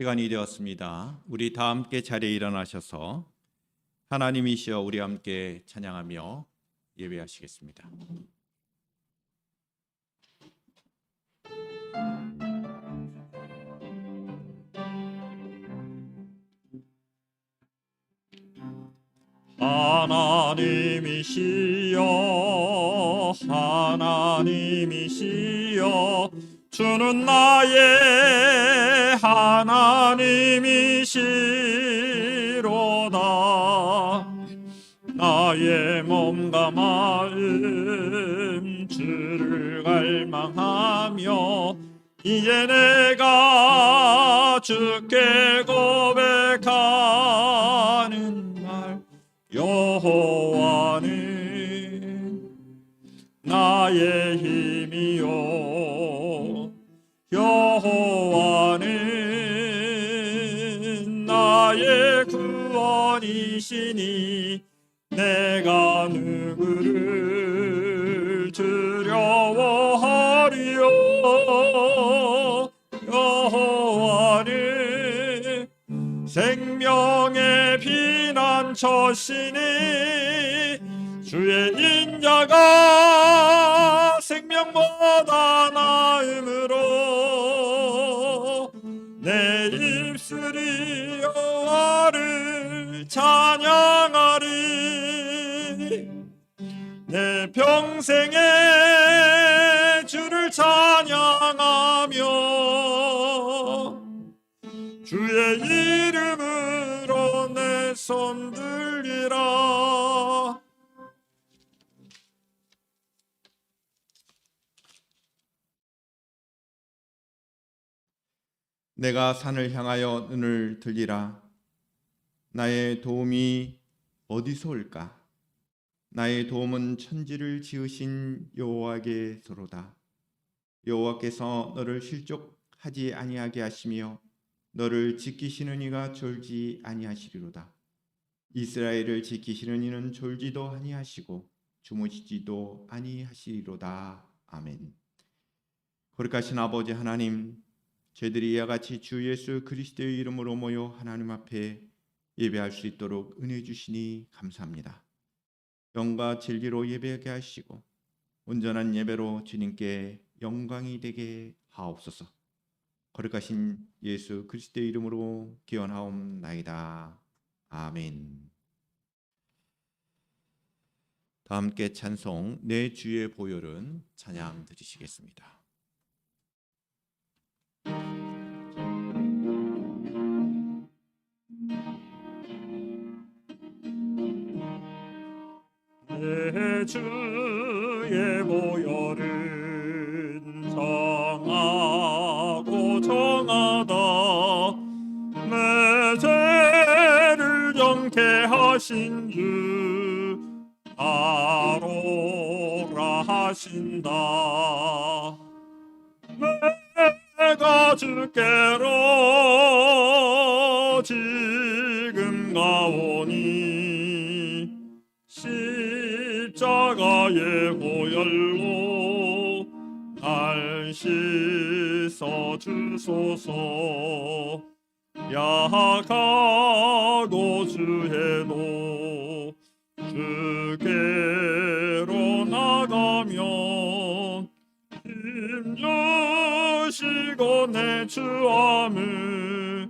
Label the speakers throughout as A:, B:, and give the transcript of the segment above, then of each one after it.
A: 시간이 되었습니다. 우리 다 함께 자리에 일어나셔서 하나님이시여 우리 함께 찬양하며 예배하시겠습니다. 하나님이시여 하나님이시여 주는 나의 하나님이시로다. 나의 몸과 마음 주를 갈망하며 이제 내가 주께 고백하는 날 여호와는 나의 힘이요 여호와는 나의 구원이시니 내가 누구를 두려워하리요. 여호와는 생명의 피난처시니 주의 인자가 생명보다 나음으로 내 입술이 여호와를 찬양하리. 내 평생에 주를 찬양하며 주의 이름으로 내 손 들리라. 내가 산을 향하여 눈을 들리라. 나의 도움이 어디서 올까? 나의 도움은 천지를 지으신 여호와께서로다. 여호와께서 너를 실족하지 아니하게 하시며 너를 지키시는 이가 졸지 아니하시리로다. 이스라엘을 지키시는 이는 졸지도 아니하시고 주무시지도 아니하시리로다. 아멘. 거룩하신 아버지 하나님, 저희들이 이와 같이 주 예수 그리스도의 이름으로 모여 하나님 앞에 예배할 수 있도록 은혜 주시니 감사합니다. 영과 진리로 예배하게 하시고 온전한 예배로 주님께 영광이 되게 하옵소서. 거룩하신 예수 그리스도의 이름으로 기원하옵나이다. 아멘. 다 함께 찬송 내 주의 보혈은 찬양 드리시겠습니다. 내 주의 보혈은 정하고 정하다. 내 죄를 정케 하신 주 바로라 하신다. 내가 주께로 지금 가오니 십자가의 보혈로 날 씻어 주소서. 약하고 주해도 주께로 나가면 힘주시고 내 주함을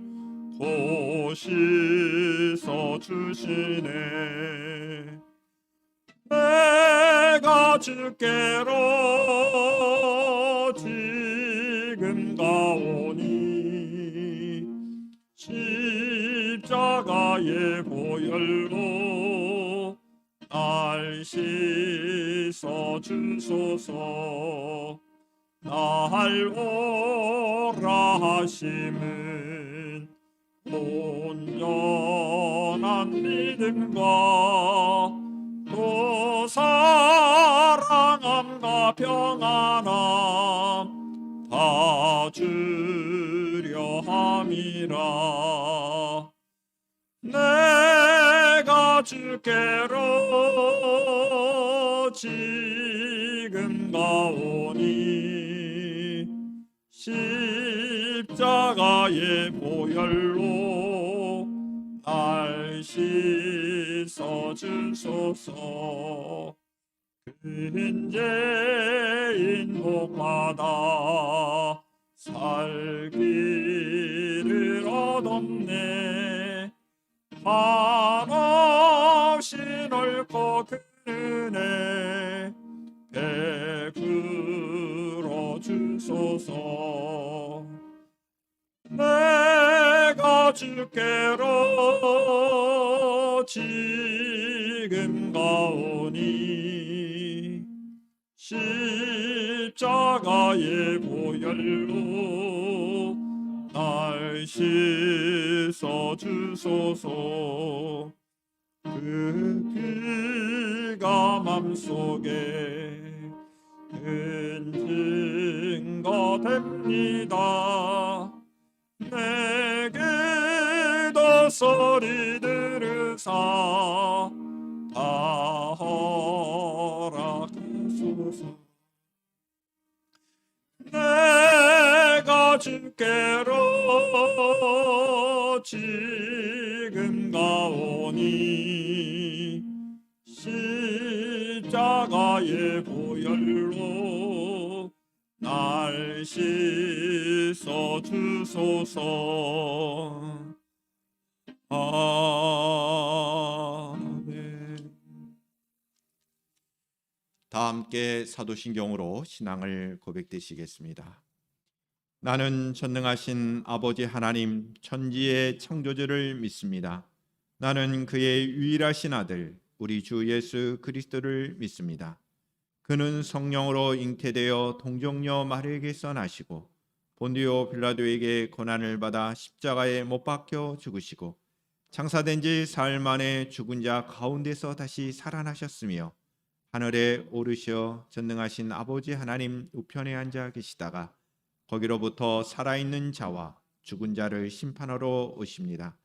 A: 곧 씻어 주시네. 내가 주께로 지금 가오니 십자가의 보혈로 날 씻어 주소서. 날 오라 하심을
B: 온전한 믿음과 또 사랑함과 평안함 다 주려 함이라. 내가 주께로 지금 가오니 십자가의 보혈로 날 씻어 주소서. 그 죄인 복받아 살 길을 얻었네. 한없이 넓고 큰 은혜 베풀어 주소서. 내가 주께로 지금 가오니 십자가의 보혈로 날 씻어 주소서. 그 피가 맘속에 큰 증거 됩니다. 내게도 소리 들으사 다 허락하소서. 내가 주께로 지금 가오니 십자가의 보혈로 날 씻어 주소서. 아멘.
A: 다 함께 사도신경으로 신앙을 고백되시겠습니다. 나는 전능하신 아버지 하나님 천지의 창조주를 믿습니다. 나는 그의 유일하신 아들 우리 주 예수 그리스도를 믿습니다. 그는 성령으로 잉태되어 동정녀 마리아에게서 나시고 본디오 빌라도에게 고난을 받아 십자가에 못 박혀 죽으시고 장사된 지 사흘 만에 죽은 자 가운데서 다시 살아나셨으며 하늘에 오르셔 전능하신 아버지 하나님 우편에 앉아 계시다가 거기로부터 살아있는 자와 죽은 자를 심판하러 오십니다.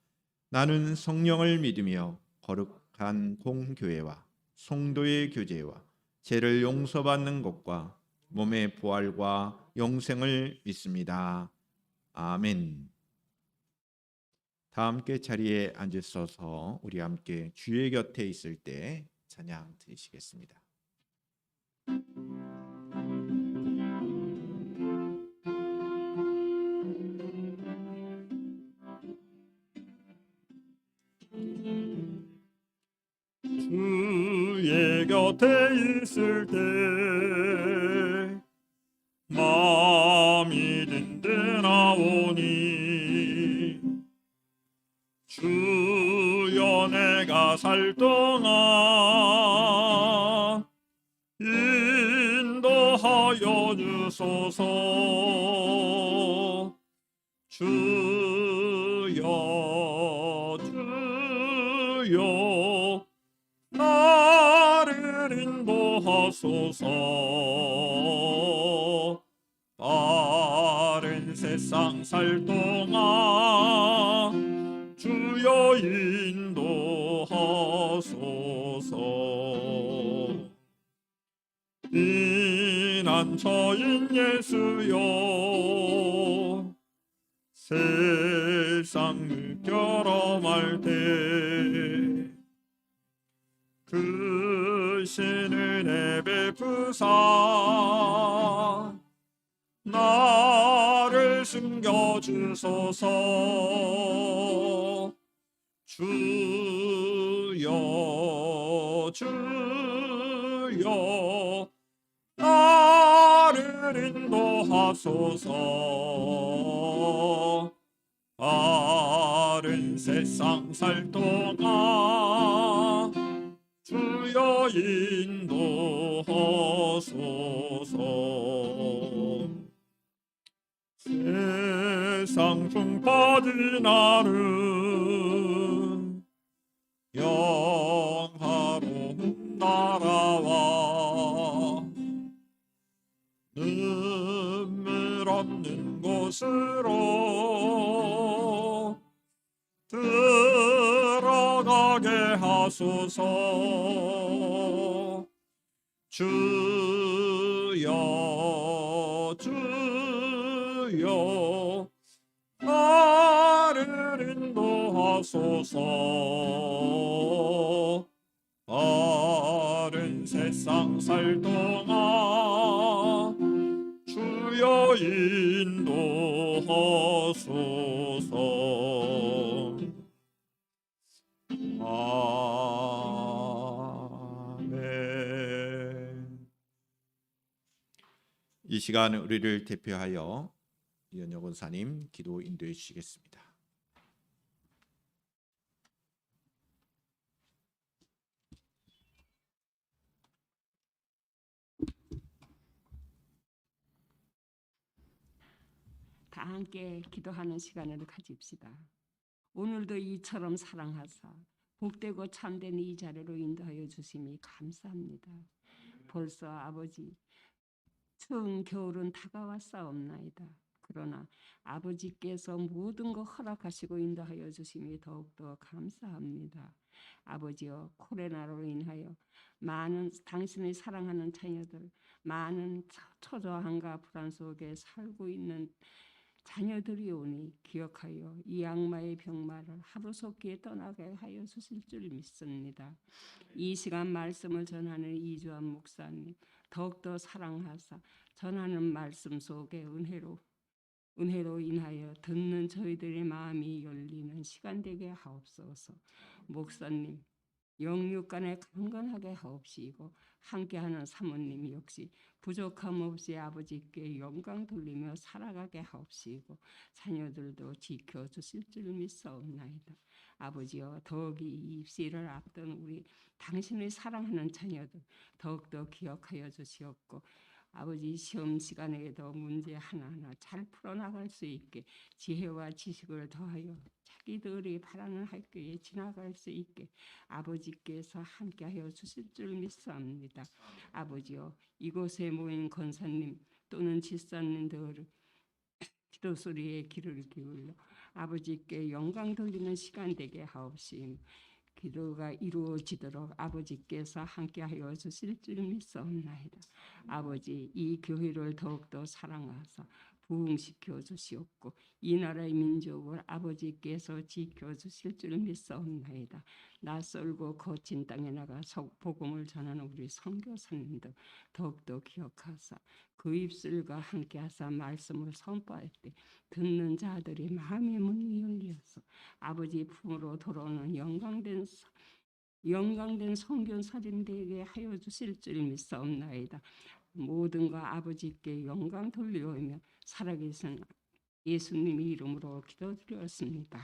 A: 나는 성령을 믿으며 거룩한 공교회와 성도의 교제와 죄를 용서받는 것과 몸의 부활과 영생을 믿습니다. 아멘. 다 함께 자리에 앉으셔서 우리 함께 주의 곁에 있을 때 찬양 드리시겠습니다.
B: 주의 곁에 있을 때 마음이 든든하오니 주여 내가 살 동안 인도하여 주소서. 주여 주여 나를 인도하소서. 바른 세상 살 동안 주여 인도하소서. 비난처인 예수여 세상 물결어말 때 그 신은혜 베푸사 나를 숨겨주소서. 주여 주여 나를 인도하소서. 바른 세상 살 동안 주여 인도하소서. 세상 풍파진 나는 영화로운 나라와 눈물 없는 곳으로 들어가게 하소서. 주여 주여 나를 인도하소서. 다른 세상 살 동안 주여 인도하소서. 아멘.
A: 이 시간 우리를 대표하여 이현혁 원사님 기도 인도해 주시겠습니다.
C: 다 함께 기도하는 시간을 가집시다. 오늘도 이처럼 사랑하사 복되고 참된 이 자리로 인도하여 주심이 감사합니다. 벌써 아버지 추운 겨울은 다가왔사옵나이다. 그러나 아버지께서 모든 것 허락하시고 인도하여 주심이 더욱더 감사합니다. 아버지여, 코로나로 인하여 많은 당신의 사랑하는 자녀들, 많은 초조함과 불안 속에 살고 있는 자녀들이 오니 기억하여 이 악마의 병마를 하루속히 떠나게 하여 주실 줄 믿습니다. 이 시간 말씀을 전하는 이주환 목사님 더욱더 사랑하사 전하는 말씀 속에 은혜로 인하여 듣는 저희들의 마음이 열리는 시간 되게 하옵소서. 목사님 영육간에 강건하게 하옵시고 함께하는 사모님 역시 부족함 없이 아버지께 영광 돌리며 살아가게 하옵시고 자녀들도 지켜주실 줄 믿사옵나이다. 아버지여, 더욱이 이 입시를 앞둔 우리 당신의 사랑하는 자녀들 더욱더 기억하여 주시옵고 아버지 시험 시간에도 문제 하나하나 잘 풀어나갈 수 있게 지혜와 지식을 더하여 자기들이 바라는 학교에 지나갈 수 있게 아버지께서 함께하여 주실 줄 믿사옵니다. 아버지여, 이곳에 모인 권사님 또는 집사님들 기도 소리에 귀를 기울여 아버지께 영광 돌리는 시간 되게 하옵시며 기도가 이루어지도록 아버지께서 함께하여 주실 줄 믿사옵나이다. 아버지, 이 교회를 더욱더 사랑하사 부흥시켜 주시옵고 이 나라의 민족을 아버지께서 지켜주실 줄 믿사옵나이다. 낯설고 거친 땅에 나가 복음을 전하는 우리 선교사님들 더욱더 기억하사 그 입술과 함께하사 말씀을 선포할 때 듣는 자들의 마음의 문이 열려서 아버지 품으로 돌아오는 영광된 선교사님 되게 하여 주실 줄 믿사옵나이다. 모든 것 아버지께 영광 돌리오며 살아계신 예수님의 이름으로 기도드렸습니다.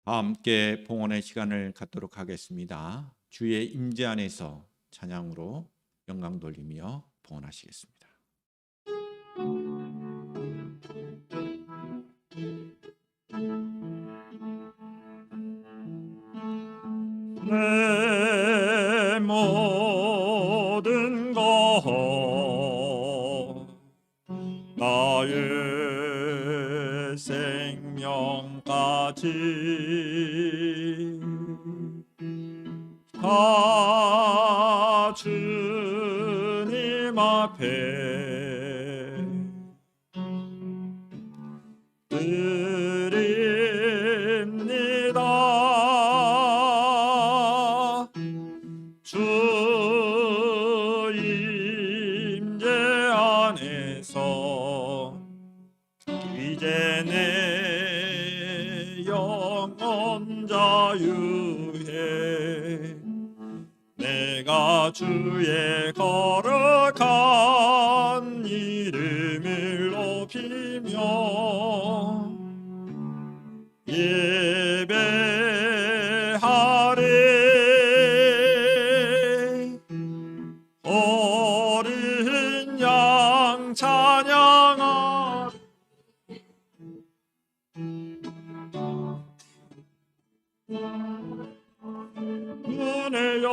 A: 함께 봉헌의 시간을 갖도록 하겠습니다. 주의 임재 안에서 찬양으로 영광 돌리며 봉헌하시겠습니다.
B: 내 모든 것 나의 생명까지 다 주님 앞에 드립니다. 주 내 영혼 자유해 내가 주의 거룩한 이름을 높이며 예배하리 어린 양 찬양하리 눈을 여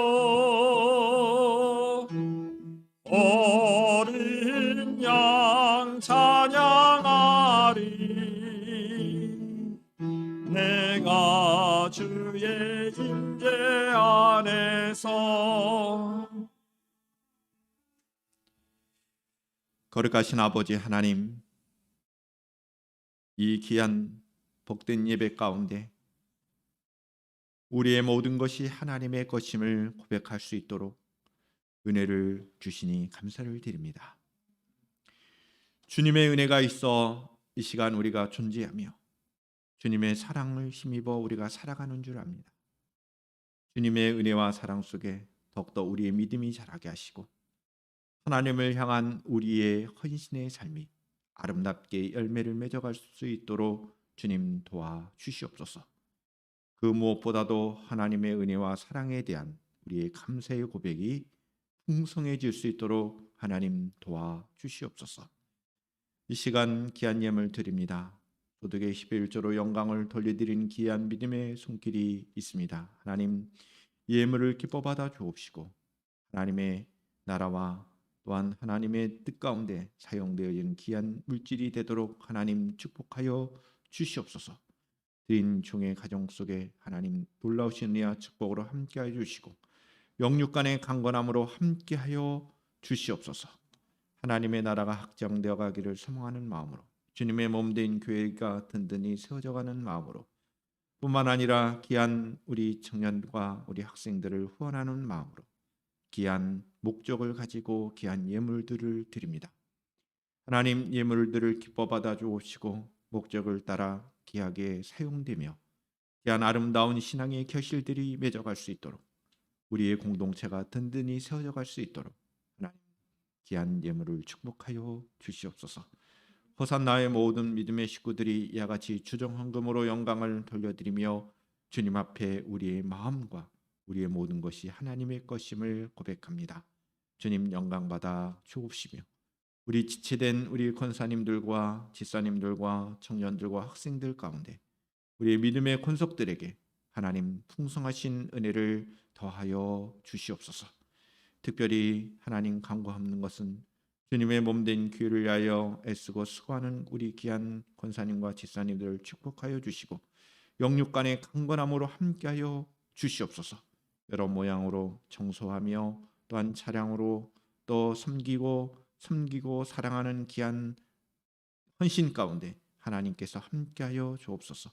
B: 어린 양 찬양하리 내가 주의 임재 안에서
A: 거룩하신 아버지 하나님, 이 귀한 복된 예배 가운데 우리의 모든 것이 하나님의 것임을 고백할 수 있도록 은혜를 주시니 감사를 드립니다. 주님의 은혜가 있어 이 시간 우리가 존재하며 주님의 사랑을 힘입어 우리가 살아가는 줄 압니다. 주님의 은혜와 사랑 속에 더욱더 우리의 믿음이 자라게 하시고 하나님을 향한 우리의 헌신의 삶이 아름답게 열매를 맺어갈 수 있도록 주님 도와 주시옵소서. 그 무엇보다도 하나님의 은혜와 사랑에 대한 우리의 감사의 고백이 풍성해질 수 있도록 하나님 도와 주시옵소서. 이 시간 귀한 예물 드립니다. 소득의 11조로 영광을 돌려드린 귀한 믿음의 손길이 있습니다. 하나님, 예물을 기뻐 받아 주옵시고 하나님의 나라와 또한 하나님의 뜻 가운데 사용되어진 귀한 물질이 되도록 하나님 축복하여 주시옵소서. 드린 종의 가정 속에 하나님 놀라우신 은혜와 축복으로 함께하여 주시고 영육간의 강건함으로 함께하여 주시옵소서. 하나님의 나라가 확장되어 가기를 소망하는 마음으로 주님의 몸된 교회가 든든히 세워져가는 마음으로 뿐만 아니라 귀한 우리 청년과 우리 학생들을 후원하는 마음으로 귀한 목적을 가지고 귀한 예물들을 드립니다. 하나님, 예물들을 기뻐 받아 주옵시고 목적을 따라 귀하게 사용되며 귀한 아름다운 신앙의 결실들이 맺어갈 수 있도록 우리의 공동체가 든든히 세워져 갈 수 있도록 하나님 귀한 예물을 축복하여 주시옵소서. 호산나의 모든 믿음의 식구들이 이와 같이 주정헌금으로 영광을 돌려드리며 주님 앞에 우리의 마음과 우리의 모든 것이 하나님의 것임을 고백합니다. 주님 영광받아 주옵시며 우리 지체된 우리 권사님들과 집사님들과 청년들과 학생들 가운데 우리의 믿음의 권속들에게 하나님 풍성하신 은혜를 더하여 주시옵소서. 특별히 하나님 간구하는 것은 주님의 몸된 교회를 위하여 애쓰고 수고하는 우리 귀한 권사님과 집사님들을 축복하여 주시고 영육간의 강건함으로 함께하여 주시옵소서. 여러 모양으로 청소하며 또한 차량으로 또 섬기고 사랑하는 귀한 헌신 가운데 하나님께서 함께하여 주옵소서.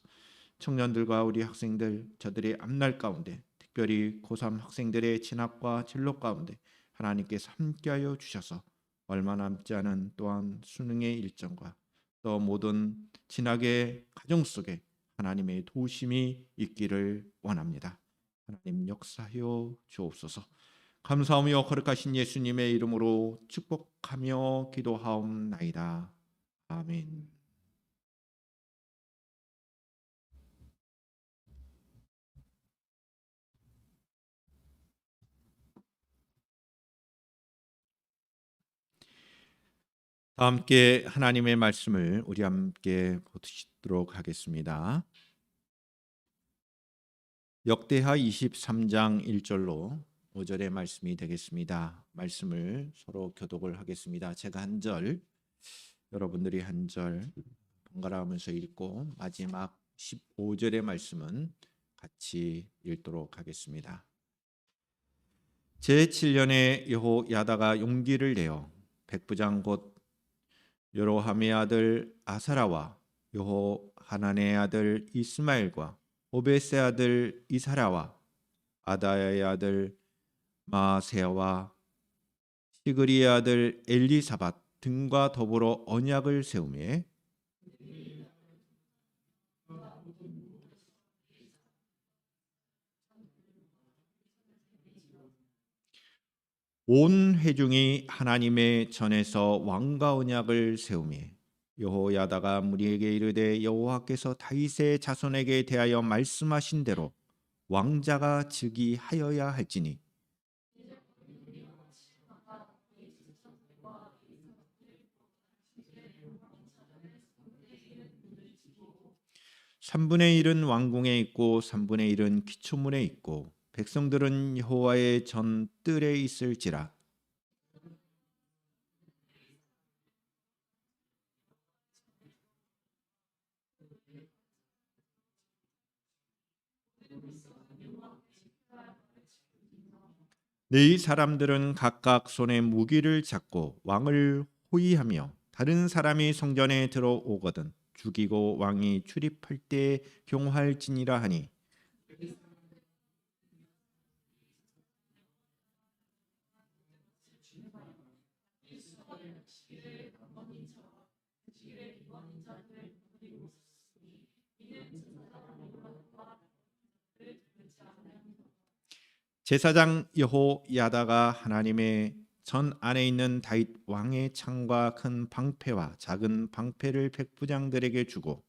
A: 청년들과 우리 학생들 저들의 앞날 가운데 특별히 고3 학생들의 진학과 진로 가운데 하나님께서 함께하여 주셔서 얼마 남지 않은 또한 수능의 일정과 또 모든 진학의 과정 속에 하나님의 도우심이 있기를 원합니다. 하나님 역사하여 주옵소서. 감사하며 거룩하신 예수님의 이름으로 축복하며 기도하옵나이다. 아멘. 다 함께 하나님의 말씀을 우리 함께 보시도록 하겠습니다. 역대하 23장 1절로 5절의 말씀이 되겠습니다. 말씀을 서로 교독을 하겠습니다. 제가 한 절, 여러분들이 한 절 번갈아 가면서 읽고 마지막 15절의 말씀은 같이 읽도록 하겠습니다. 제7년에 여호야다가 용기를 내어 백부장 곧 여로함의 아들 아사라와 여호하난의 아들 이스마엘과 오베스의 아들 이사라와 아다야의 아들 마세야와 시그리의 아들 엘리사밧 등과 더불어 언약을 세우매 온 회중이 하나님의 전에서 왕과 언약을 세우매 여호야다가 무리에게 이르되 여호와께서 다윗의 자손에게 대하여 말씀하신 대로 왕자가 즉위하여야 할지니 3분의 1은 왕궁에 있고 3분의 1은 기초문에 있고 백성들은 여호와의 전 뜰에 있을지라. 네 사람들은 각각 손에 무기를 잡고 왕을 호위하며 다른 사람이 성전에 들어오거든 죽이고 왕이 출입할 때 경호할지니라 하니 제사장 여호야다가 하나님의 전 안에 있는 다윗 왕의 창과 큰 방패와 작은 방패를 백부장들에게 주고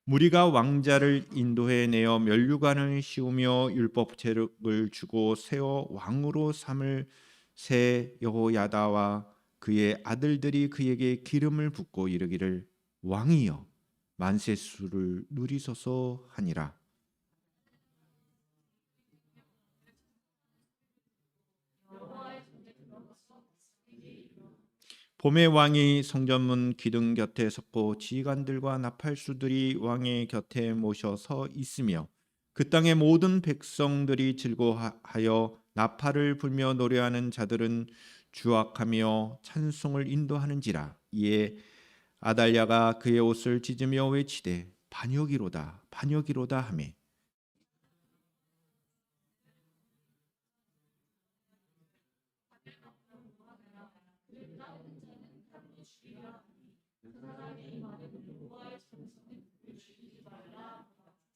A: 무리가 왕자를 인도해 내어 면류관을 씌우며 율법책을 주고 세워 왕으로 삼을 새 여호야다와 그의 아들들이 그에게 기름을 붓고 이르기를 왕이여 만세수를 누리소서 하니라. 봄에 왕이 성전문 기둥 곁에 섰고 지휘관들과 나팔수들이 왕의 곁에 모셔 서 있으며 그 땅의 모든 백성들이 즐거워하여 나팔을 불며 노래하는 자들은 주악하며 찬송을 인도하는지라. 이에 아달랴가 그의 옷을 찢으며 외치되 반역이로다 반역이로다 하며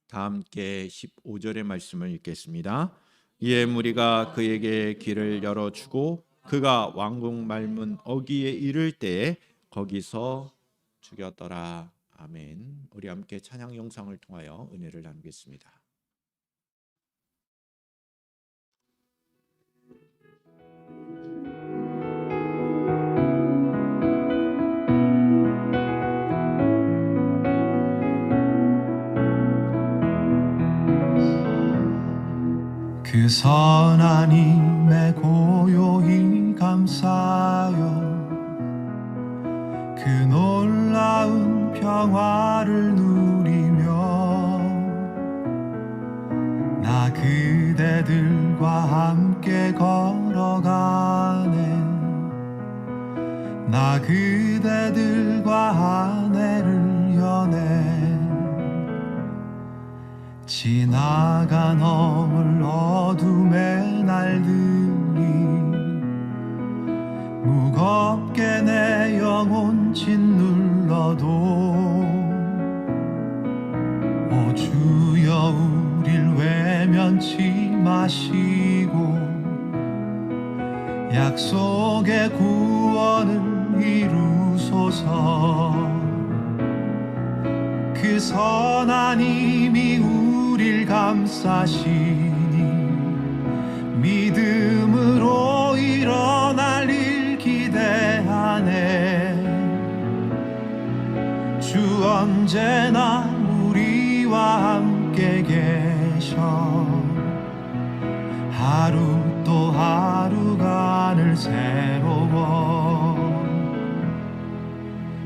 A: 다 함께 15절의 말씀을 읽겠습니다. 이에 무리가 그에게 길을 열어주고 그가 왕궁 말문 어귀에 이를 때에 거기서 죽였더라. 아멘. 우리 함께 찬양 영상을 통하여 은혜를 나누겠습니다.
D: 그 선한 힘에 고요히 감사하여 그 놀라운 평화를 누리며 나 그대들과 함께 걸어가네. 나 그대들과 아내를 여네. 지나가 넘을 어둠의 날들이 무겁게 내 영혼 짓눌러도 오 주여 우릴 외면치 마시고 약속의 구원을 이루소서. 그 선한 힘이 우릴 감싸시니 믿음으로 일어날 일 기대하네. 주 언제나 우리와 함께 계셔. 하루 또 하루가 늘 새로워.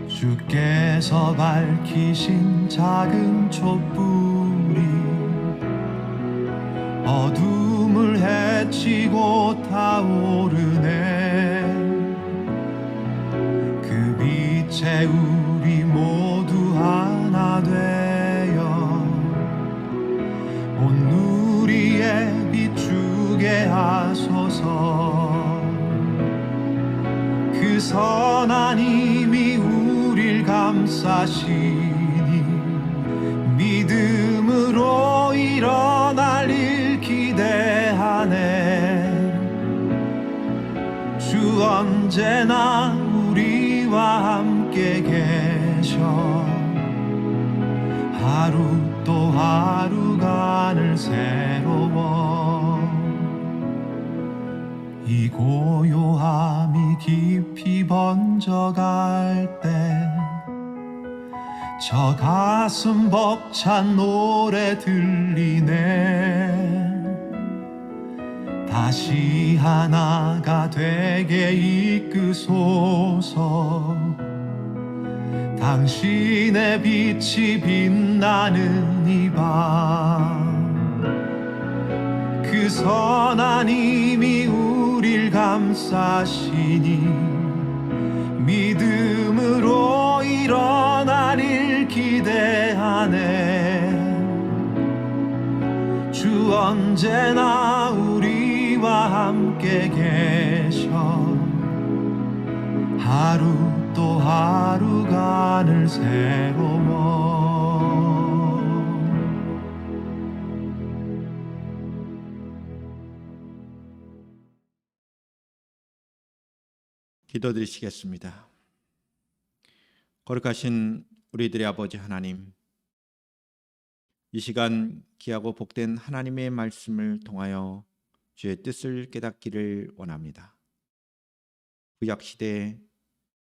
D: 주께서 밝히신 작은 촛불이 어둠을 헤치고 타오르네. 그 빛에 우리 모두 하나 되어 온 누리에 비추게 하소서. 그 선한 힘이 우릴 감싸시니 믿음으로 일어날 일 기대하네. 주 언제나 우리와 함께 계셔. 하루 또 하루가 늘 새로워. 이 고요함이 깊이 번져갈 때 저 가슴 벅찬 노래 들리네. 다시 하나가 되게 이끄소서. 당신의 빛이 빛나는 이 밤, 그 선한 힘이 우릴 감싸시니 믿음으로 일어날 일 기대하네. 주 언제나 우리와 함께 계셔. 하루 또 하루가 늘 새로워.
A: 기도드리시겠습니다. 거룩하신 우리들의 아버지 하나님, 이 시간 귀하고 복된 하나님의 말씀을 통하여 주의 뜻을 깨닫기를 원합니다. 구약시대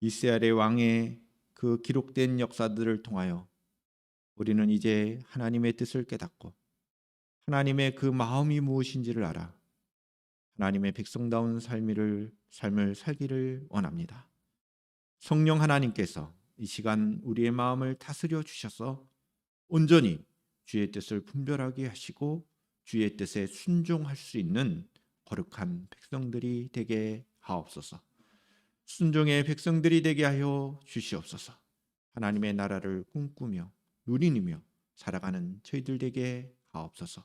A: 이스라엘의 왕의 그 기록된 역사들을 통하여 우리는 이제 하나님의 뜻을 깨닫고 하나님의 그 마음이 무엇인지를 알아 하나님의 백성다운 삶을 살기를 원합니다. 성령 하나님께서 이 시간 우리의 마음을 다스려 주셔서 온전히 주의 뜻을 분별하게 하시고 주의 뜻에 순종할 수 있는 거룩한 백성들이 되게 하옵소서. 순종의 백성들이 되게 하여 주시옵소서. 하나님의 나라를 꿈꾸며 누리며 살아가는 저희들 되게 하옵소서.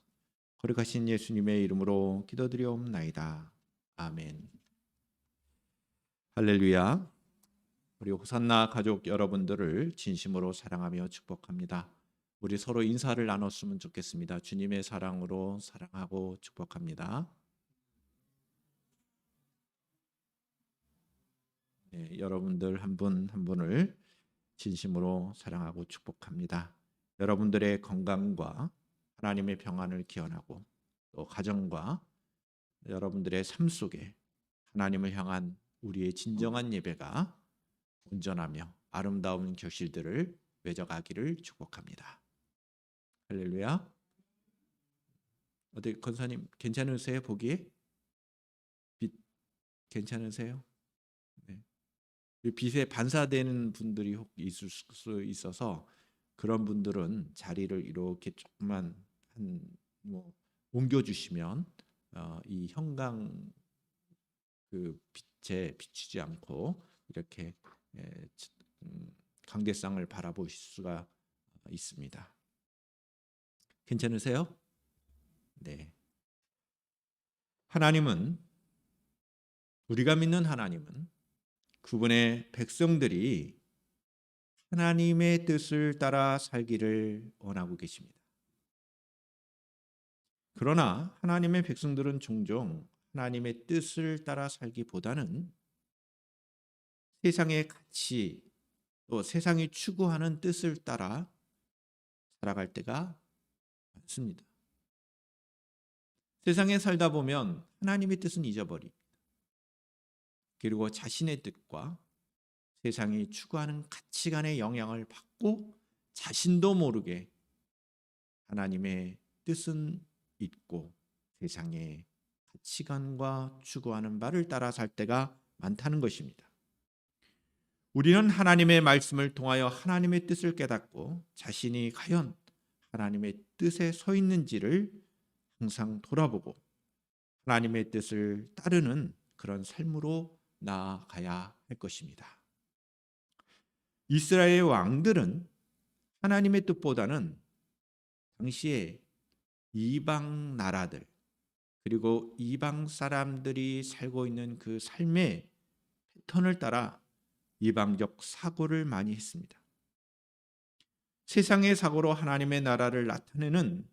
A: 거룩하신 예수님의 이름으로 기도드리옵나이다. 아멘. 할렐루야. 우리 호산나 가족 여러분들을 진심으로 사랑하며 축복합니다. 우리 서로 인사를 나눴으면 좋겠습니다. 주님의 사랑으로 사랑하고 축복합니다. 네, 여러분들 한 분 한 분을 진심으로 사랑하고 축복합니다. 여러분들의 건강과 하나님의 평안을 기원하고 또 가정과 여러분들의 삶 속에 하나님을 향한 우리의 진정한 예배가 온전하며 아름다운 결실들을 맺어가기를 축복합니다. 할렐루야. 어디 권사님 괜찮으세요? 보기에 빛 괜찮으세요? 네. 빛에 반사되는 분들이 혹 있을 수 있어서 그런 분들은 자리를 이렇게 조금만 옮겨주시면 이 형광 그 빛에 비추지 않고 이렇게 강대상을 바라보실 수가 있습니다. 괜찮으세요? 네. 하나님은, 우리가 믿는 하나님은 그분의 백성들이 하나님의 뜻을 따라 살기를 원하고 계십니다. 그러나 하나님의 백성들은 종종 하나님의 뜻을 따라 살기보다는 세상의 가치, 또 세상이 추구하는 뜻을 따라 살아갈 때가 많습니다. 세상에 살다 보면 하나님의 뜻은 잊어버립니다. 그리고 자신의 뜻과 세상이 추구하는 가치관의 영향을 받고 자신도 모르게 하나님의 뜻은 잊고 세상의 가치관과 추구하는 바를 따라 살 때가 많다는 것입니다. 우리는 하나님의 말씀을 통하여 하나님의 뜻을 깨닫고 자신이 과연 하나님의 뜻에 서 있는지를 항상 돌아보고 하나님의 뜻을 따르는 그런 삶으로 나아가야 할 것입니다. 이스라엘 왕들은 하나님의 뜻보다는 당시에 이방 나라들 그리고 이방 사람들이 살고 있는 그 삶의 패턴을 따라 이방적 사고를 많이 했습니다. 세상의 사고로 하나님의 나라를 나타내는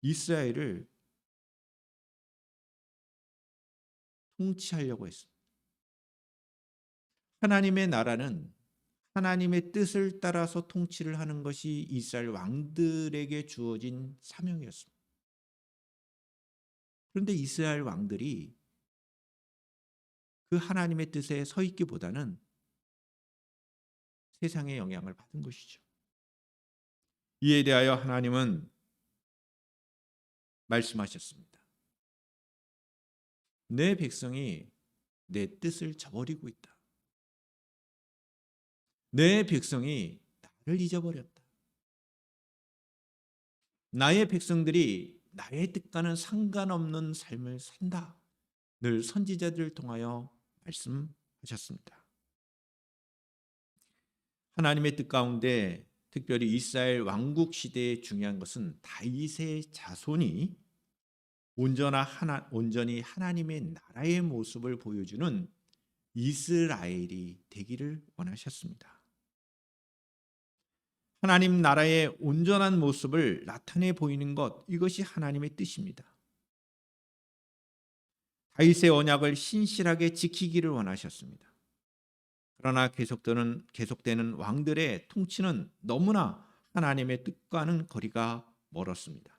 A: 이스라엘을 통치하려고 했습니다. 하나님의 나라는 하나님의 뜻을 따라서 통치를 하는 것이 이스라엘 왕들에게 주어진 사명이었습니다. 그런데 이스라엘 왕들이 그 하나님의 뜻에 서 있기보다는 세상의 영향을 받은 것이죠. 이에 대하여 하나님은 말씀하셨습니다. 내 백성이 내 뜻을 저버리고 있다. 내 백성이 나를 잊어버렸다. 나의 백성들이 나의 뜻과는 상관없는 삶을 산다. 늘 선지자들을 통하여 말씀하셨습니다. 하나님의 뜻 가운데 특별히 이스라엘 왕국 시대에 중요한 것은 다윗의 자손이 온전히 하나님의 나라의 모습을 보여주는 이스라엘이 되기를 원하셨습니다. 하나님 나라의 온전한 모습을 나타내 보이는 것, 이것이 하나님의 뜻입니다. 다윗의 언약을 신실하게 지키기를 원하셨습니다. 그러나 계속되는 왕들의 통치는 너무나 하나님의 뜻과는 거리가 멀었습니다.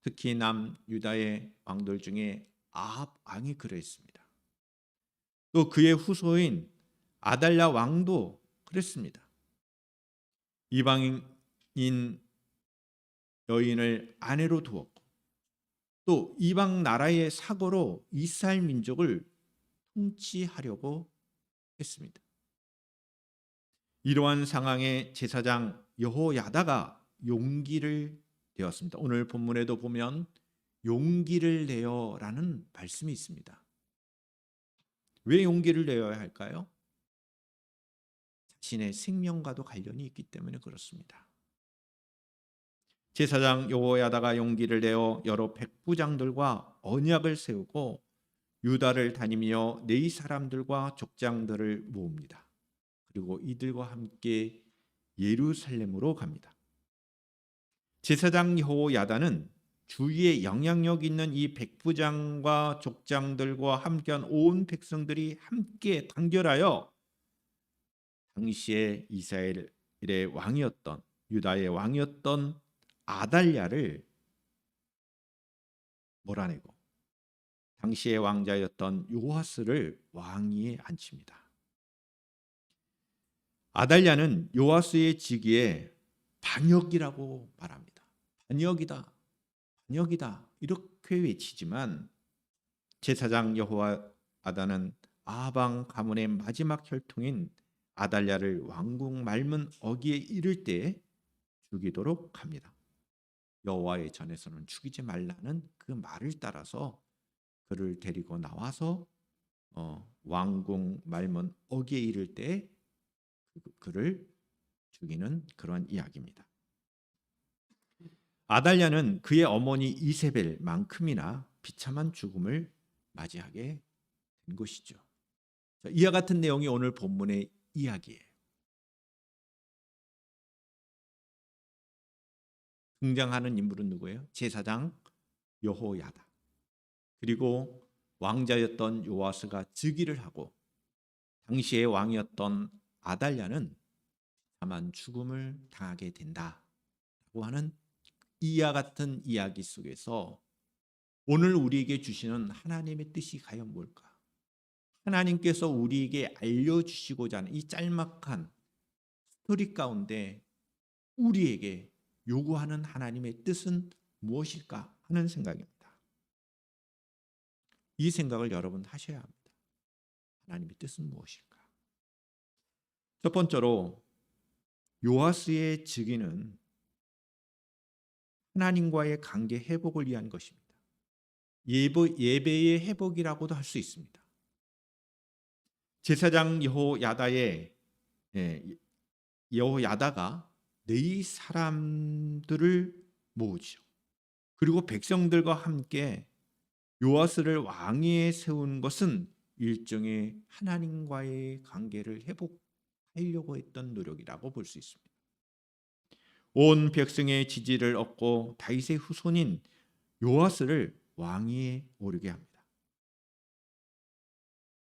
A: 특히 남유다의 왕들 중에 아합 왕이 그랬습니다. 또 그의 후손인 아달랴 왕도 그랬습니다. 이방인 여인을 아내로 두었고 또 이방 나라의 사고로 이스라엘 민족을 통치하려고 했습니다. 이러한 상황에 제사장 여호야다가 용기를 내었습니다. 오늘 본문에도 보면 용기를 내어라는 말씀이 있습니다. 왜 용기를 내어야 할까요? 자신의 생명과도 관련이 있기 때문에 그렇습니다. 제사장 여호야다가 용기를 내어 여러 백부장들과 언약을 세우고 유다를 다니며 네 사람들과 족장들을 모읍니다. 그리고 이들과 함께 예루살렘으로 갑니다. 제사장 여호야다는 주위에 영향력 있는 이 백부장과 족장들과 함께한 온 백성들이 함께 단결하여 당시에 이스라엘의 왕이었던 유다의 왕이었던 아달랴를 몰아내고 당시의 왕자였던 요아스를 왕위에 앉힙니다. 아달랴는 요아스의 즉위에 반역이라고 말합니다. 반역이다, 반역이다 이렇게 외치지만 제사장 여호야다는 아방 가문의 마지막 혈통인 아달랴를 왕궁 말문 어기에 이를 때 죽이도록 합니다. 여호와의 전에서는 죽이지 말라는 그 말을 따라서 그를 데리고 나와서 왕궁 말문 어기에 이를 때 그를 죽이는 그런 이야기입니다. 아달랴는 그의 어머니 이세벨만큼이나 비참한 죽음을 맞이하게 된 것이죠. 이와 같은 내용이 오늘 본문의 이야기예요. 등장하는 인물은 누구예요? 제사장 여호야다. 그리고 왕자였던 요아스가 즉위를 하고 당시의 왕이었던 아달랴는 다만 죽음을 당하게 된다라고 하는 이와 같은 이야기 속에서 오늘 우리에게 주시는 하나님의 뜻이 과연 뭘까? 하나님께서 우리에게 알려주시고자 하는 이 짤막한 스토리 가운데 우리에게 요구하는 하나님의 뜻은 무엇일까 하는 생각입니다. 이 생각을 여러분 하셔야 합니다. 하나님의 뜻은 무엇일까? 첫 번째로 요아스의 즉위는 하나님과의 관계 회복을 위한 것입니다. 예배의 회복이라고도 할 수 있습니다. 제사장 여호야다가 네 사람들을 모으죠. 그리고 백성들과 함께 요아스를 왕위에 세운 것은 일종의 하나님과의 관계를 회복하려고 했던 노력이라고 볼 수 있습니다. 온 백성의 지지를 얻고 다윗의 후손인 요아스를 왕위에 오르게 합니다.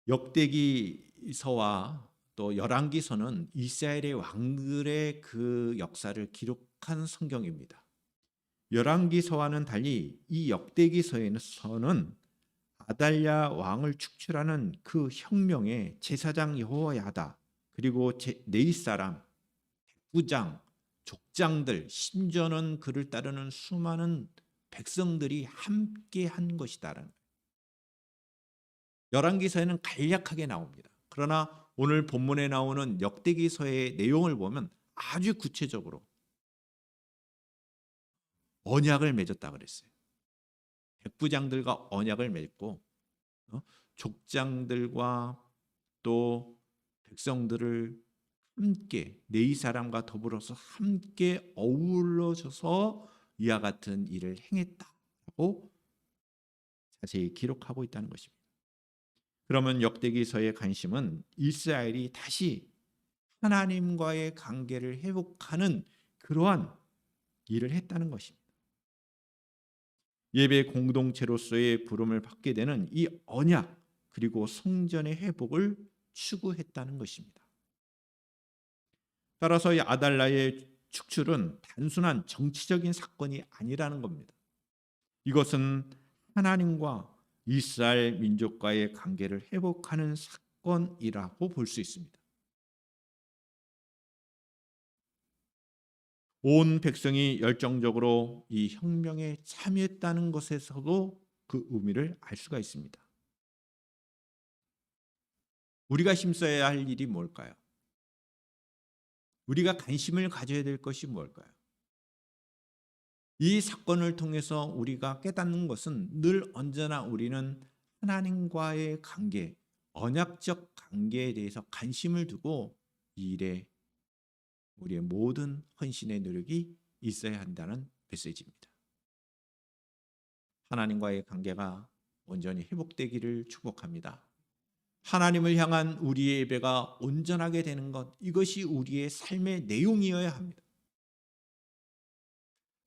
A: 역대기서와 또 열왕기서는 이스라엘의 왕들의 그 역사를 기록한 성경입니다. 열왕기서와는 달리 이 역대기서에서는 아달랴 왕을 축출하는 그 혁명에 제사장 여호야다, 그리고 네이 사람, 백부장, 족장들, 심지어는 그를 따르는 수많은 백성들이 함께 한 것이다라는, 열왕기서에는 간략하게 나옵니다. 그러나 오늘 본문에 나오는 역대기서의 내용을 보면 아주 구체적으로 언약을 맺었다 그랬어요. 백부장들과 언약을 맺고 족장들과 또 백성들을 함께 네이 사람과 더불어서 함께 어우러져서 이와 같은 일을 행했다고 자세히 기록하고 있다는 것입니다. 그러면 역대기서의 관심은 이스라엘이 다시 하나님과의 관계를 회복하는 그러한 일을 했다는 것입니다. 예배 공동체로서의 부름을 받게 되는 이 언약, 그리고 성전의 회복을 추구했다는 것입니다. 따라서 이 아달랴의 축출은 단순한 정치적인 사건이 아니라는 겁니다. 이것은 하나님과 이스라엘 민족과의 관계를 회복하는 사건이라고 볼 수 있습니다. 온 백성이 열정적으로 이 혁명에 참여했다는 것에서도 그 의미를 알 수가 있습니다. 우리가 힘써야 할 일이 뭘까요? 우리가 관심을 가져야 될 것이 뭘까요? 이 사건을 통해서 우리가 깨닫는 것은 늘 언제나 우리는 하나님과의 관계, 언약적 관계에 대해서 관심을 두고 이 일에 우리의 모든 헌신의 노력이 있어야 한다는 메시지입니다. 하나님과의 관계가 온전히 회복되기를 축복합니다. 하나님을 향한 우리의 예배가 온전하게 되는 것, 이것이 우리의 삶의 내용이어야 합니다.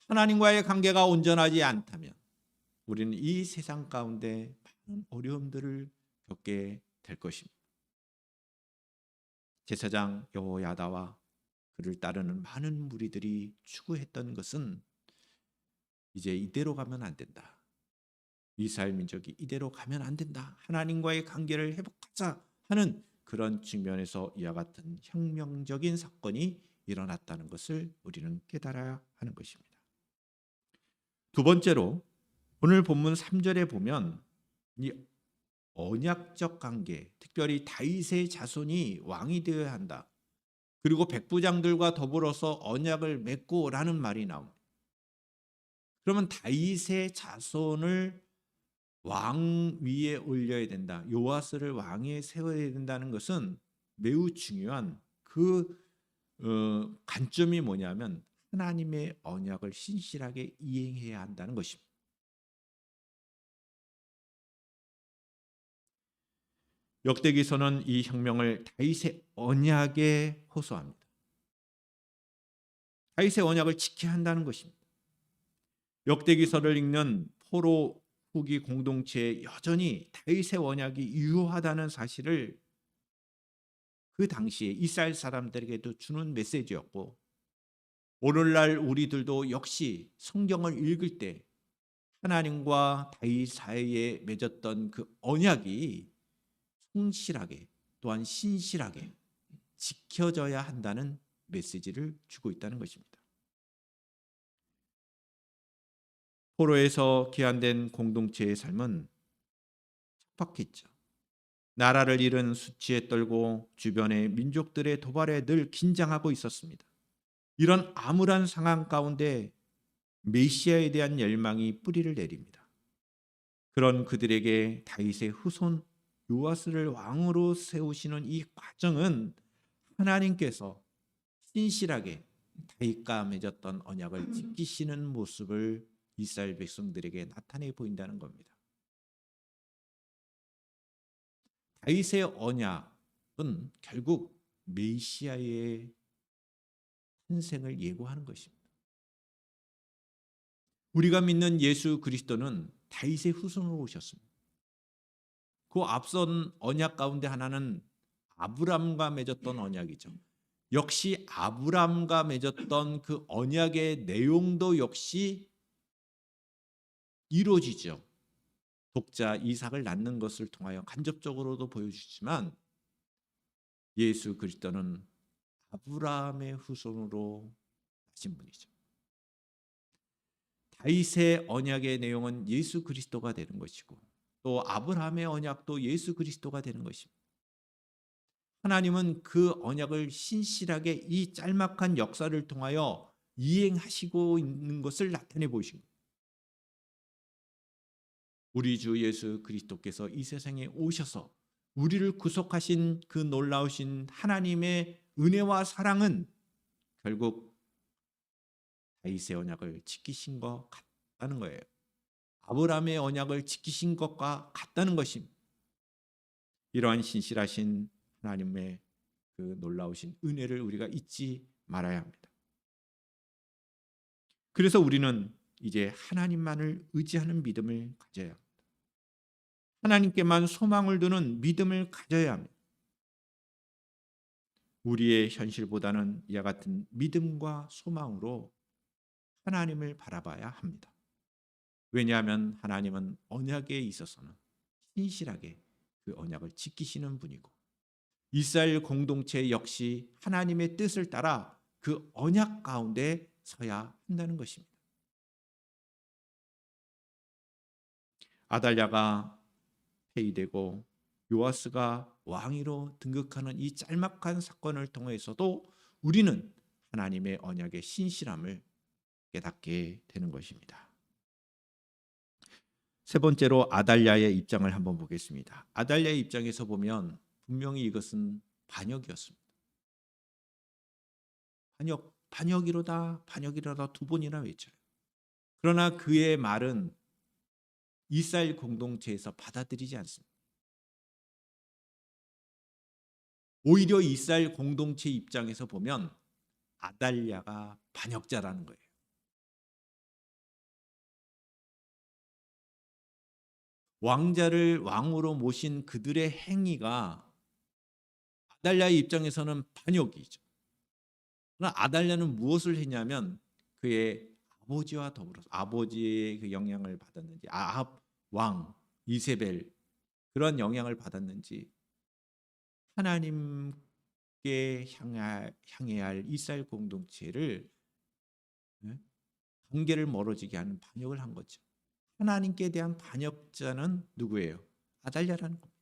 A: 하나님과의 관계가 온전하지 않다면 우리는 이 세상 가운데 많은 어려움들을 겪게 될 것입니다. 제사장 여호야다와 그를 따르는 많은 무리들이 추구했던 것은 이제 이대로 가면 안 된다. 이스라엘 민족이 이대로 가면 안 된다. 하나님과의 관계를 회복하자 하는 그런 측면에서 이와 같은 혁명적인 사건이 일어났다는 것을 우리는 깨달아야 하는 것입니다. 두 번째로 오늘 본문 3절에 보면 이 언약적 관계, 특별히 다윗의 자손이 왕이 되어야 한다. 그리고 백부장들과 더불어서 언약을 맺고라는 말이 나옵니다. 그러면 다윗의 자손을 왕 위에 올려야 된다. 요아스를 왕위에 세워야 된다는 것은 매우 중요한 그 관점이 뭐냐면 하나님의 언약을 신실하게 이행해야 한다는 것입니다. 역대기서는 이 혁명을 다윗의 언약에 호소합니다. 다윗의 언약을 지켜야 한다는 것입니다. 역대기서를 읽는 포로 후기 공동체에 여전히 다윗의 언약이 유효하다는 사실을 그 당시에 이스라엘 사람들에게도 주는 메시지였고, 오늘날 우리들도 역시 성경을 읽을 때 하나님과 다윗 사이에 맺었던 그 언약이 성실하게 또한 신실하게 지켜져야 한다는 메시지를 주고 있다는 것입니다. 포로에서 귀환된 공동체의 삶은 척박했죠. 나라를 잃은 수치에 떨고 주변의 민족들의 도발에 늘 긴장하고 있었습니다. 이런 암울한 상황 가운데 메시아에 대한 열망이 뿌리를 내립니다. 그런 그들에게 다윗의 후손 요아스를 왕으로 세우시는 이 과정은 하나님께서 신실하게 다윗과 맺었던 언약을 지키시는 모습을 이스라엘 백성들에게 나타내 보인다는 겁니다. 다윗의 언약은 결국 메시아의 탄생을 예고하는 것입니다. 우리가 믿는 예수 그리스도는 다윗의 후손으로 오셨습니다. 그 앞선 언약 가운데 하나는 아브람과 맺었던 언약이죠. 역시 아브람과 맺었던 그 언약의 내용도 역시 이루어지죠. 독자 이삭을 낳는 것을 통하여 간접적으로도 보여주지만 예수 그리스도는 아브라함의 후손으로 하신 분이죠. 다윗의 언약의 내용은 예수 그리스도가 되는 것이고 또 아브라함의 언약도 예수 그리스도가 되는 것입니다. 하나님은 그 언약을 신실하게 이 짤막한 역사를 통하여 이행하시고 있는 것을 나타내 보이신 거예요. 우리 주 예수 그리스도께서 이 세상에 오셔서 우리를 구속하신 그 놀라우신 하나님의 은혜와 사랑은 결국 다윗의 언약을 지키신 것 같다는 거예요. 아브라함의 언약을 지키신 것과 같다는 것입니다. 이러한 신실하신 하나님의 그 놀라우신 은혜를 우리가 잊지 말아야 합니다. 그래서 우리는 이제 하나님만을 의지하는 믿음을 가져야 합니다. 하나님께만 소망을 두는 믿음을 가져야 합니다. 우리의 현실보다는 이와 같은 믿음과 소망으로 하나님을 바라봐야 합니다. 왜냐하면 하나님은 언약에 있어서는 신실하게 그 언약을 지키시는 분이고 이스라엘 공동체 역시 하나님의 뜻을 따라 그 언약 가운데 서야 한다는 것입니다. 아달랴가 폐위되고 요아스가 왕위로 등극하는 이 짤막한 사건을 통해서도 우리는 하나님의 언약의 신실함을 깨닫게 되는 것입니다. 세 번째로 아달랴의 입장을 한번 보겠습니다. 아달랴의 입장에서 보면 분명히 이것은 반역이었습니다. 반역이로다 두 번이나 외쳐요. 그러나 그의 말은 이스라엘 공동체에서 받아들이지 않습니다. 오히려 이스라엘 공동체 입장에서 보면 아달랴가 반역자라는 거예요. 왕자를 왕으로 모신 그들의 행위가 아달랴의 입장에서는 반역이죠. 그러나 아달랴는 무엇을 했냐면 그의 아버지와 더불어서 아버지의 그 영향을 받았는지 아합 왕 이세벨 그런 영향을 받았는지 하나님께 향해야 할 이스라엘 공동체를 관계를 멀어지게 하는 반역을 한 거죠. 하나님께 대한 반역자는 누구예요? 아달랴라는 겁니다.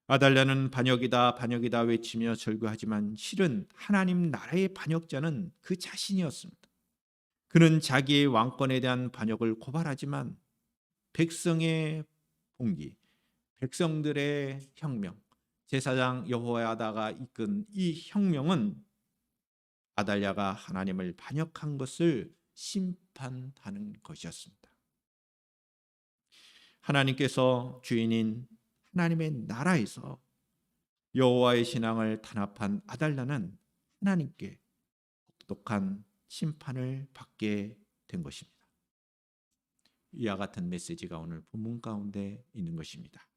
A: 아달랴는 반역이다 외치며 절규하지만 실은 하나님 나라의 반역자는 그 자신이었습니다. 그는 자기의 왕권에 대한 반역을 고발하지만 백성의 봉기, 백성들의 혁명, 제사장 여호야다가 이끈 이 혁명은 아달랴가 하나님을 반역한 것을 심판하는 것이었습니다. 하나님께서 주인인 하나님의 나라에서 여호와의 신앙을 탄압한 아달랴는 하나님께 혹독한 심판을 받게 된 것입니다. 이와 같은 메시지가 오늘 본문 가운데 있는 것입니다.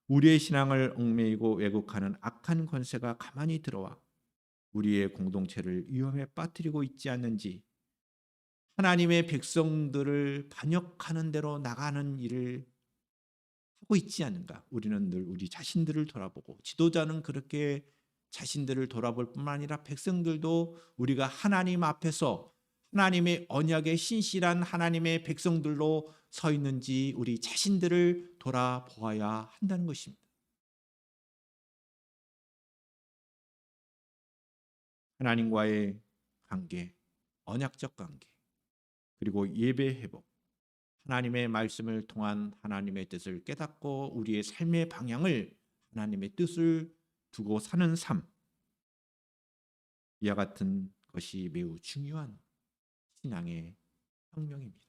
A: 우리의 신앙을 얽매이고 왜곡하는 악한 권세가 가만히 들어와 우리의 공동체를 위험에 빠뜨리고 있지 않는지 하나님의 백성들을 반역하는 대로 나가는 일을 하고 있지 않은가? 우리는 늘 우리 자신들을 돌아보고 지도자는 그렇게 자신들을 돌아볼 뿐만 아니라 백성들도 우리가 하나님 앞에서 하나님의 언약에 신실한 하나님의 백성들로 서 있는지 우리 자신들을 돌아보아야 한다는 것입니다. 하나님과의 관계, 언약적 관계, 그리고 예배 회복, 하나님의 말씀을 통한 하나님의 뜻을 깨닫고 우리의 삶의 방향을 하나님의 뜻을 두고 사는 삶, 이와 같은 것이 매우 중요한 신앙의 혁명입니다.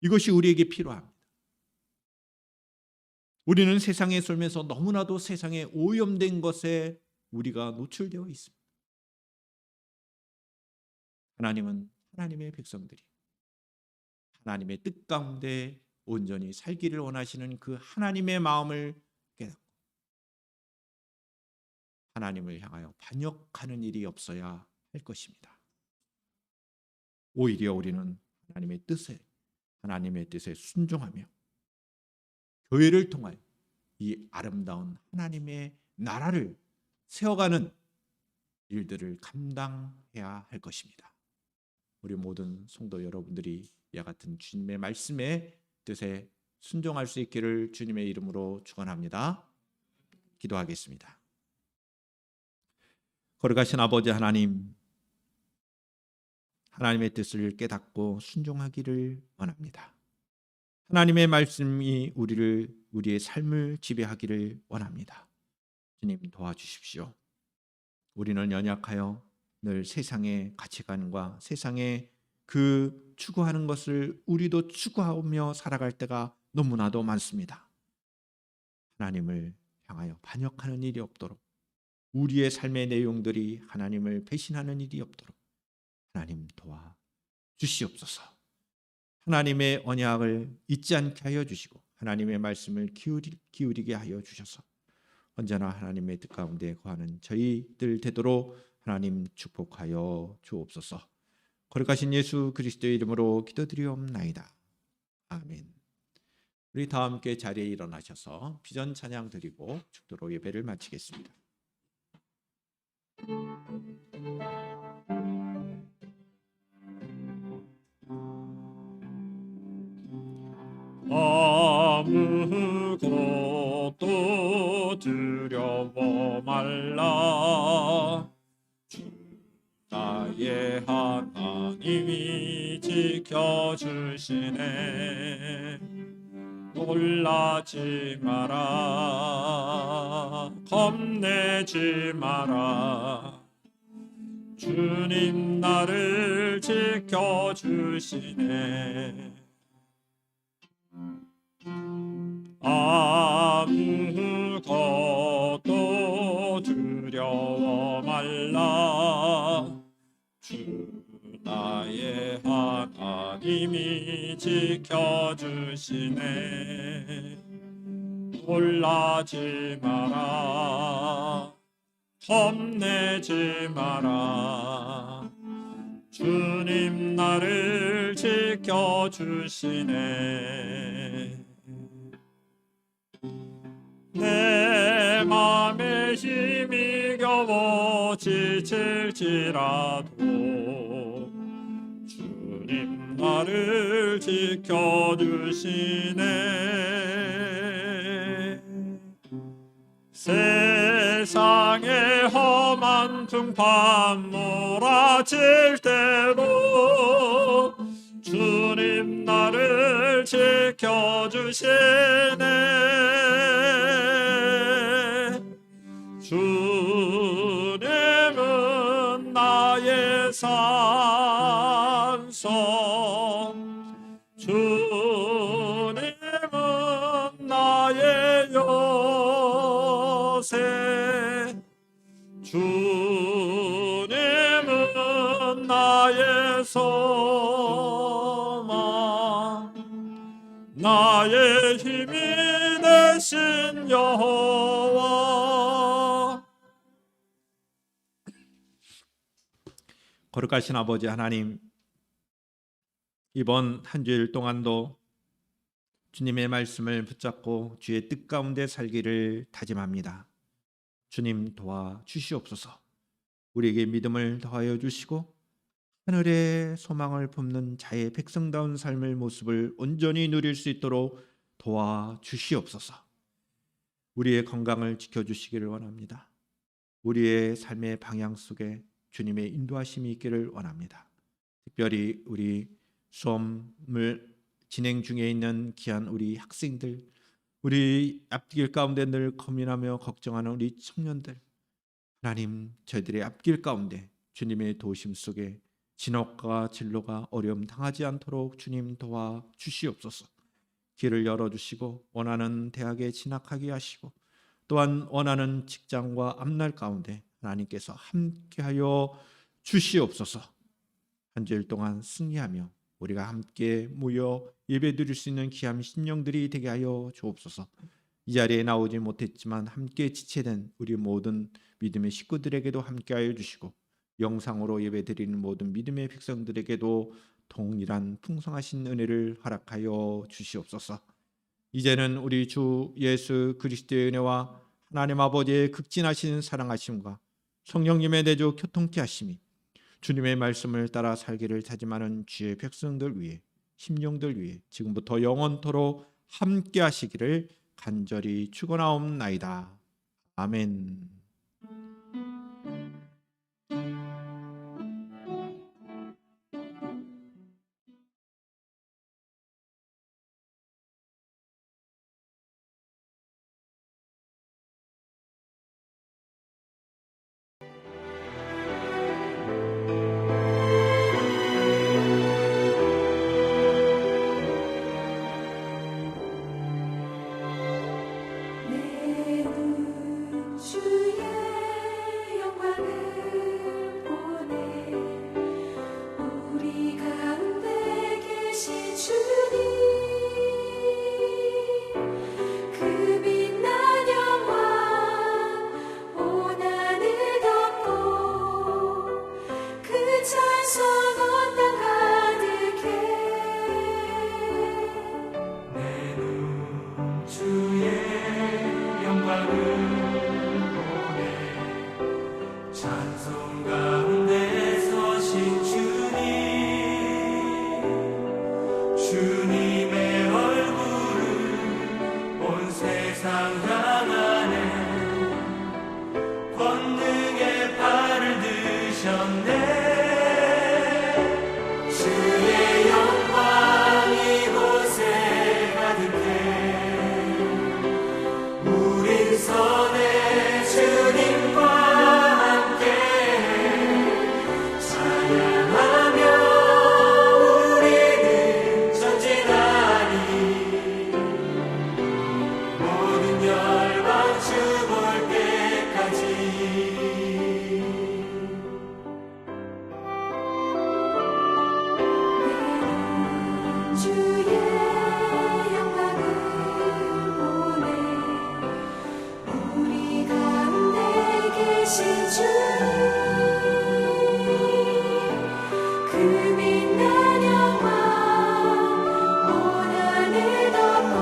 A: 이것이 우리에게 필요합니다. 우리는 세상에 살면서 너무나도 세상에 오염된 것에 우리가 노출되어 있습니다. 하나님은 하나님의 백성들이 하나님의 뜻 가운데 온전히 살기를 원하시는 그 하나님의 마음을 깨닫고 하나님을 향하여 반역하는 일이 없어야 할 것입니다. 오히려 우리는 하나님의 뜻에 순종하며 교회를 통하여 이 아름다운 하나님의 나라를 세워가는 일들을 감당해야 할 것입니다. 우리 모든 성도 여러분들이 이와 같은 주님의 말씀에 뜻에 순종할 수 있기를 주님의 이름으로 축원합니다. 기도하겠습니다. 거룩하신 아버지 하나님, 하나님의 뜻을 깨닫고 순종하기를 원합니다. 하나님의 말씀이 우리의 삶을 지배하기를 원합니다. 주님 도와주십시오. 우리는 연약하여 늘 세상의 가치관과 세상의 그 추구하는 것을 우리도 추구하며 살아갈 때가 너무나도 많습니다. 하나님을 향하여 반역하는 일이 없도록, 우리의 삶의 내용들이 하나님을 배신하는 일이 없도록 하나님 도와 주시옵소서. 하나님의 언약을 잊지 않게 하여 주시고 하나님의 말씀을 기울이게 하여 주셔서 언제나 하나님의 뜻 가운데 거하는 저희들 되도록 하나님 축복하여 주옵소서. 거룩하신 예수 그리스도의 이름으로 기도드리옵나이다. 아멘. 우리 다 함께 자리에 일어나셔서 비전 찬양 드리고 축도로 예배를 마치겠습니다.
B: 아무것도 두려워 말라. 주 나의 하나님이 지켜주시네. 놀라지 마라. 겁내지 마라. 주님 나를 지켜주시네. 아무것도 두려워 말라. 주 나의 하나님이 지켜주시네. 놀라지 마라. 겁내지 마라. 주님 나를 지켜주시네. 내 맘에 힘이 겨워 지칠지라도 주님 나를 지켜주시네. 세상의 험한 등판 몰아칠 때도 주님 나를 지켜주시네. 주님은 나의 산성, 주님은 나의 요새, 주님은 나의 소망, 나의 힘이 되신 여호와.
A: 거룩하신 아버지 하나님, 이번 한 주일 동안도 주님의 말씀을 붙잡고 주의 뜻 가운데 살기를 다짐합니다. 주님 도와 주시옵소서. 우리에게 믿음을 더하여 주시고 하늘의 소망을 품는 자의 백성다운 삶의 모습을 온전히 누릴 수 있도록 도와 주시옵소서. 우리의 건강을 지켜주시기를 원합니다. 우리의 삶의 방향 속에 주님의 인도하심이 있기를 원합니다. 특별히 우리 수험을 진행 중에 있는 귀한 우리 학생들, 우리 앞길 가운데 늘 고민하며 걱정하는 우리 청년들, 하나님 저희들의 앞길 가운데 주님의 도우심 속에 진옥과 진로가 어려움 당하지 않도록 주님 도와 주시옵소서. 길을 열어주시고 원하는 대학에 진학하게 하시고 또한 원하는 직장과 앞날 가운데 하나님께서 함께하여 주시옵소서. 한 주일 동안 승리하며 우리가 함께 모여 예배드릴 수 있는 귀한 심령들이 되게 하여 주옵소서. 이 자리에 나오지 못했지만 함께 지체된 우리 모든 믿음의 식구들에게도 함께하여 주시고 영상으로 예배드리는 모든 믿음의 백성들에게도 동일한 풍성하신 은혜를 허락하여 주시옵소서. 이제는 우리 주 예수 그리스도의 은혜와 하나님 아버지의 극진하신 사랑하심과 성령님의 내주 교통케 하심이 주님의 말씀을 따라 살기를 다짐하는 주의 백성들 위해 심령들 위해 지금부터 영원토록 함께 하시기를 간절히 축원하옵나이다. 아멘.
E: 주의 영광을 보내 우리 가운데 계신 주님 그 빛난 영광 온 하늘 덮고 그 찬송 온 땅 가득해
D: 내 눈 주의 영광을 찬송 가운데 서신 주님의 얼굴을 온 세상 향하네 권능의 팔을 드셨네 주의 영광 이곳에 가득해 우린 선의 주님과
E: 주의 영광을 보내 우리 가운데 계신 주님 그 빛난 영광 온 하늘 덮고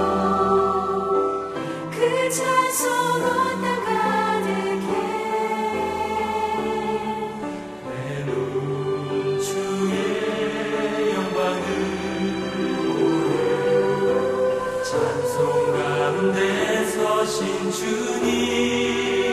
E: 그 찬송 온 땅 가득해
D: 내 눈 주의 영광을 찬송 가운데 서신 주님